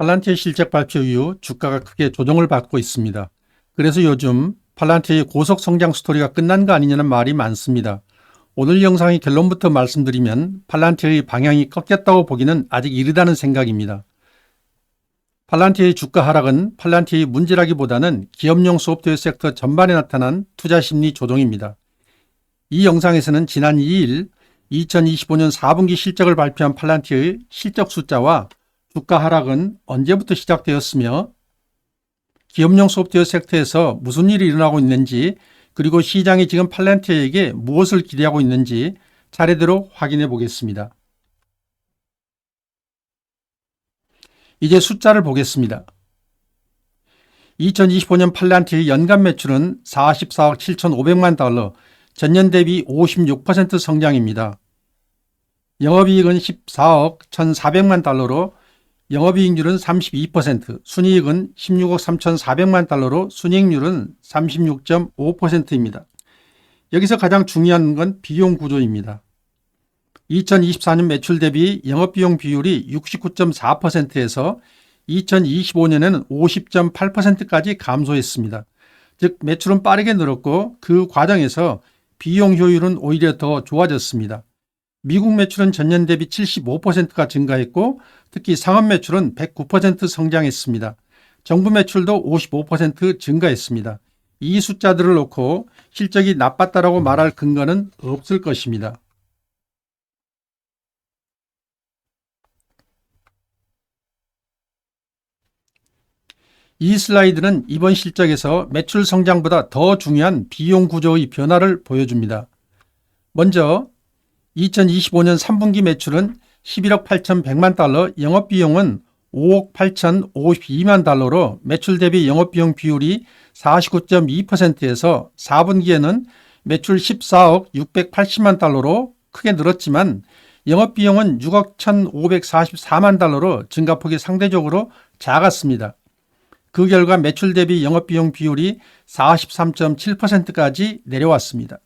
팔란티의 실적 발표 이후 주가가 크게 조정을 받고 있습니다. 그래서 요즘 팔란티의 고속 성장 스토리가 끝난 거 아니냐는 말이 많습니다. 오늘 영상의 결론부터 말씀드리면 팔란티의 방향이 꺾였다고 보기는 아직 이르다는 생각입니다. 팔란티의 주가 하락은 팔란티의 문제라기보다는 기업용 소프트웨어 섹터 전반에 나타난 투자 심리 조정입니다. 이 영상에서는 지난 2일 2025년 4분기 실적을 발표한 팔란티의 실적 숫자와 주가 하락은 언제부터 시작되었으며 기업용 소프트웨어 섹터에서 무슨 일이 일어나고 있는지, 그리고 시장이 지금 팔란티에게 무엇을 기대하고 있는지 차례대로 확인해 보겠습니다. 이제 숫자를 보겠습니다. 2025년 팔란티의 연간 매출은 44억 7,500만 달러, 전년 대비 56% 성장입니다. 영업이익은 14억 1,400만 달러로 영업이익률은 32%, 순이익은 16억 3,400만 달러로 순이익률은 36.5%입니다. 여기서 가장 중요한 건 비용 구조입니다. 2024년 매출 대비 영업비용 비율이 69.4%에서 2025년에는 50.8%까지 감소했습니다. 즉 매출은 빠르게 늘었고 그 과정에서 비용 효율은 오히려 더 좋아졌습니다. 미국 매출은 전년 대비 75%가 증가했고 특히 상업 매출은 109% 성장했습니다. 정부 매출도 55% 증가했습니다. 이 숫자들을 놓고 실적이 나빴다라고 말할 근거는 없을 것입니다. 이 슬라이드는 이번 실적에서 매출 성장보다 더 중요한 비용 구조의 변화를 보여줍니다. 먼저 2025년 3분기 매출은 11억 8,100만 달러, 영업비용은 5억 8,052만 달러로 매출 대비 영업비용 비율이 49.2%에서 4분기에는 매출 14억 680만 달러로 크게 늘었지만 영업비용은 6억 1,544만 달러로 증가폭이 상대적으로 작았습니다. 그 결과 매출 대비 영업비용 비율이 43.7%까지 내려왔습니다.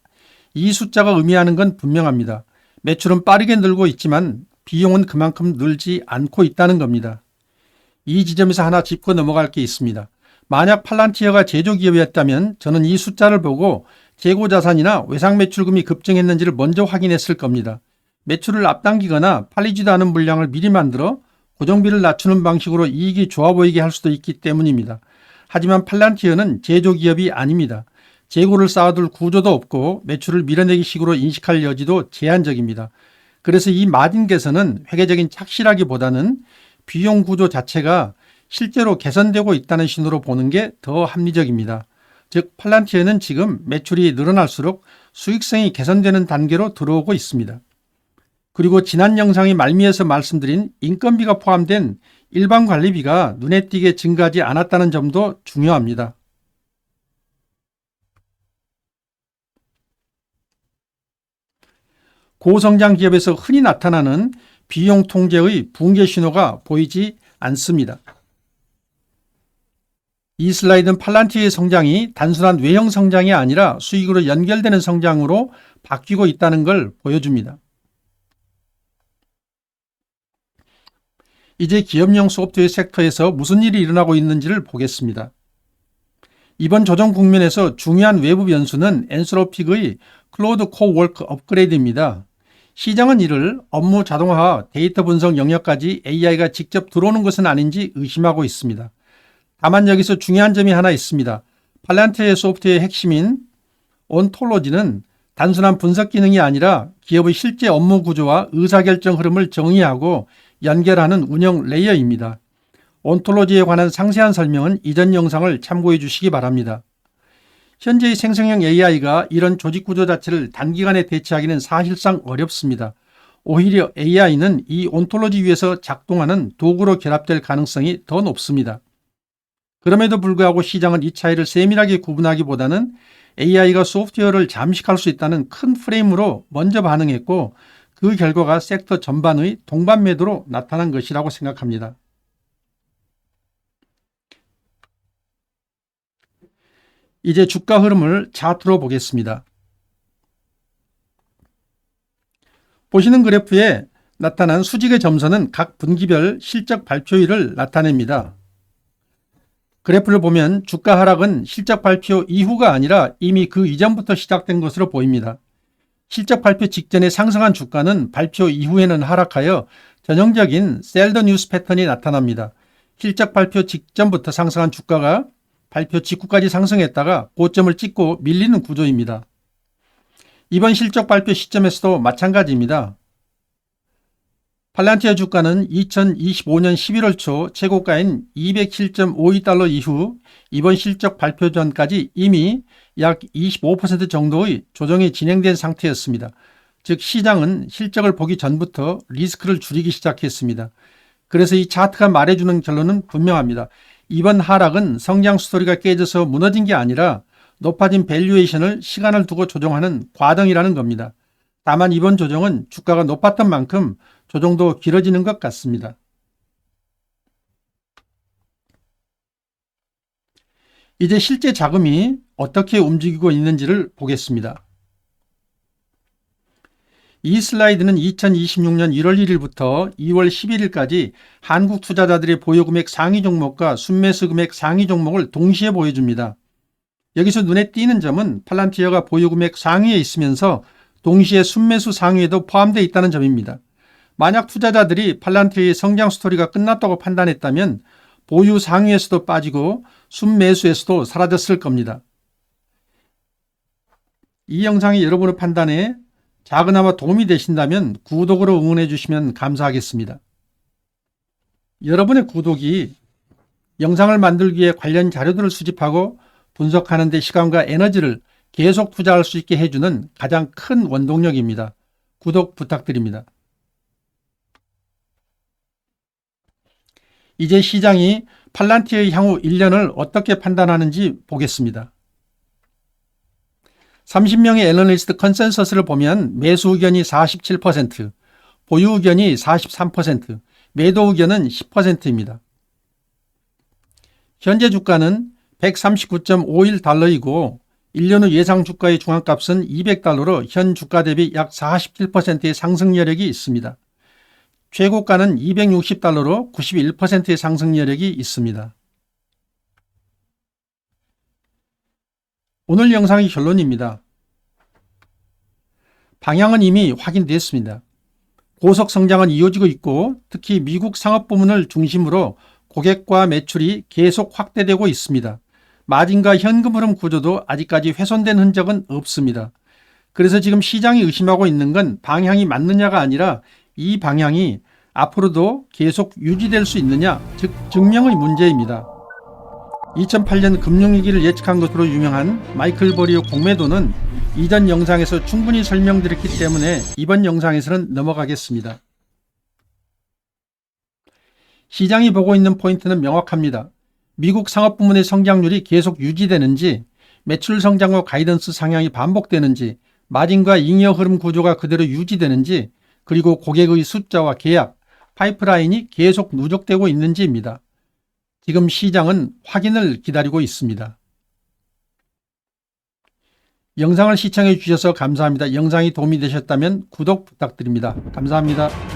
이 숫자가 의미하는 건 분명합니다. 매출은 빠르게 늘고 있지만 비용은 그만큼 늘지 않고 있다는 겁니다. 이 지점에서 하나 짚고 넘어갈 게 있습니다. 만약 팔란티어가 제조기업이었다면 저는 이 숫자를 보고 재고자산이나 외상매출금이 급증했는지를 먼저 확인했을 겁니다. 매출을 앞당기거나 팔리지도 않은 물량을 미리 만들어 고정비를 낮추는 방식으로 이익이 좋아 보이게 할 수도 있기 때문입니다. 하지만 팔란티어는 제조기업이 아닙니다. 재고를 쌓아둘 구조도 없고 매출을 밀어내기 식으로 인식할 여지도 제한적입니다. 그래서 이 마진 개선은 회계적인 착실하기보다는 비용 구조 자체가 실제로 개선되고 있다는 신호로 보는 게 더 합리적입니다. 즉 팔란티어는 지금 매출이 늘어날수록 수익성이 개선되는 단계로 들어오고 있습니다. 그리고 지난 영상의 말미에서 말씀드린 인건비가 포함된 일반 관리비가 눈에 띄게 증가하지 않았다는 점도 중요합니다. 고성장 기업에서 흔히 나타나는 비용 통제의 붕괴 신호가 보이지 않습니다. 이 슬라이드는 팔란티의 성장이 단순한 외형 성장이 아니라 수익으로 연결되는 성장으로 바뀌고 있다는 걸 보여줍니다. 이제 기업용 소프트웨어 섹터에서 무슨 일이 일어나고 있는지를 보겠습니다. 이번 조정 국면에서 중요한 외부 변수는 엔소로픽의 클로우드 코워크 업그레이드입니다. 시장은 이를 업무 자동화, 데이터 분석 영역까지 AI가 직접 들어오는 것은 아닌지 의심하고 있습니다. 다만 여기서 중요한 점이 하나 있습니다. 팔란티의 소프트웨어의 핵심인 온톨로지는 단순한 분석 기능이 아니라 기업의 실제 업무 구조와 의사결정 흐름을 정의하고 연결하는 운영 레이어입니다. 온톨로지에 관한 상세한 설명은 이전 영상을 참고해 주시기 바랍니다. 현재의 생성형 AI가 이런 조직 구조 자체를 단기간에 대체하기는 사실상 어렵습니다. 오히려 AI는 이 온톨로지 위에서 작동하는 도구로 결합될 가능성이 더 높습니다. 그럼에도 불구하고 시장은 이 차이를 세밀하게 구분하기보다는 AI가 소프트웨어를 잠식할 수 있다는 큰 프레임으로 먼저 반응했고 그 결과가 섹터 전반의 동반 매도로 나타난 것이라고 생각합니다. 이제 주가 흐름을 차트로 보겠습니다. 보시는 그래프에 나타난 수직의 점선은 각 분기별 실적 발표일을 나타냅니다. 그래프를 보면 주가 하락은 실적 발표 이후가 아니라 이미 그 이전부터 시작된 것으로 보입니다. 실적 발표 직전에 상승한 주가는 발표 이후에는 하락하여 전형적인 셀더 뉴스 패턴이 나타납니다. 실적 발표 직전부터 상승한 주가가 발표 직후까지 상승했다가 고점을 찍고 밀리는 구조입니다. 이번 실적 발표 시점에서도 마찬가지입니다. 팔란티어 주가는 2025년 11월 초 최고가인 207.52달러 이후 이번 실적 발표 전까지 이미 약 25% 정도의 조정이 진행된 상태였습니다. 즉 시장은 실적을 보기 전부터 리스크를 줄이기 시작했습니다. 그래서 이 차트가 말해주는 결론은 분명합니다. 이번 하락은 성장 스토리가 깨져서 무너진 게 아니라 높아진 밸류에이션을 시간을 두고 조정하는 과정이라는 겁니다. 다만 이번 조정은 주가가 높았던 만큼 조정도 길어지는 것 같습니다. 이제 실제 자금이 어떻게 움직이고 있는지를 보겠습니다. 이 슬라이드는 2026년 1월 1일부터 2월 11일까지 한국 투자자들의 보유금액 상위 종목과 순매수 금액 상위 종목을 동시에 보여줍니다. 여기서 눈에 띄는 점은 팔란티어가 보유금액 상위에 있으면서 동시에 순매수 상위에도 포함되어 있다는 점입니다. 만약 투자자들이 팔란티어의 성장 스토리가 끝났다고 판단했다면 보유 상위에서도 빠지고 순매수에서도 사라졌을 겁니다. 이 영상이 여러분의 판단에 작으나마 도움이 되신다면 구독으로 응원해 주시면 감사하겠습니다. 여러분의 구독이 영상을 만들기 위해 관련 자료들을 수집하고 분석하는 데 시간과 에너지를 계속 투자할 수 있게 해주는 가장 큰 원동력입니다. 구독 부탁드립니다. 이제 시장이 팔란티어의 향후 1년을 어떻게 판단하는지 보겠습니다. 30명의 애널리스트 컨센서스를 보면 매수 의견이 47%, 보유 의견이 43%, 매도 의견은 10%입니다. 현재 주가는 139.51달러이고 1년 후 예상 주가의 중앙값은 200달러로 현 주가 대비 약 47%의 상승 여력이 있습니다. 최고가는 260달러로 91%의 상승 여력이 있습니다. 오늘 영상의 결론입니다. 방향은 이미 확인됐습니다. 고속 성장은 이어지고 있고 특히 미국 상업 부문을 중심으로 고객과 매출이 계속 확대되고 있습니다. 마진과 현금 흐름 구조도 아직까지 훼손된 흔적은 없습니다. 그래서 지금 시장이 의심하고 있는 건 방향이 맞느냐가 아니라 이 방향이 앞으로도 계속 유지될 수 있느냐, 즉 증명의 문제입니다. 2008년 금융위기를 예측한 것으로 유명한 마이클 버리오 공매도는 이전 영상에서 충분히 설명드렸기 때문에 이번 영상에서는 넘어가겠습니다. 시장이 보고 있는 포인트는 명확합니다. 미국 상업 부문의 성장률이 계속 유지되는지, 매출 성장과 가이던스 상향이 반복되는지, 마진과 잉여 흐름 구조가 그대로 유지되는지, 그리고 고객의 숫자와 계약, 파이프라인이 계속 누적되고 있는지입니다. 지금 시장은 확인을 기다리고 있습니다. 영상을 시청해 주셔서 감사합니다. 영상이 도움이 되셨다면 구독 부탁드립니다. 감사합니다.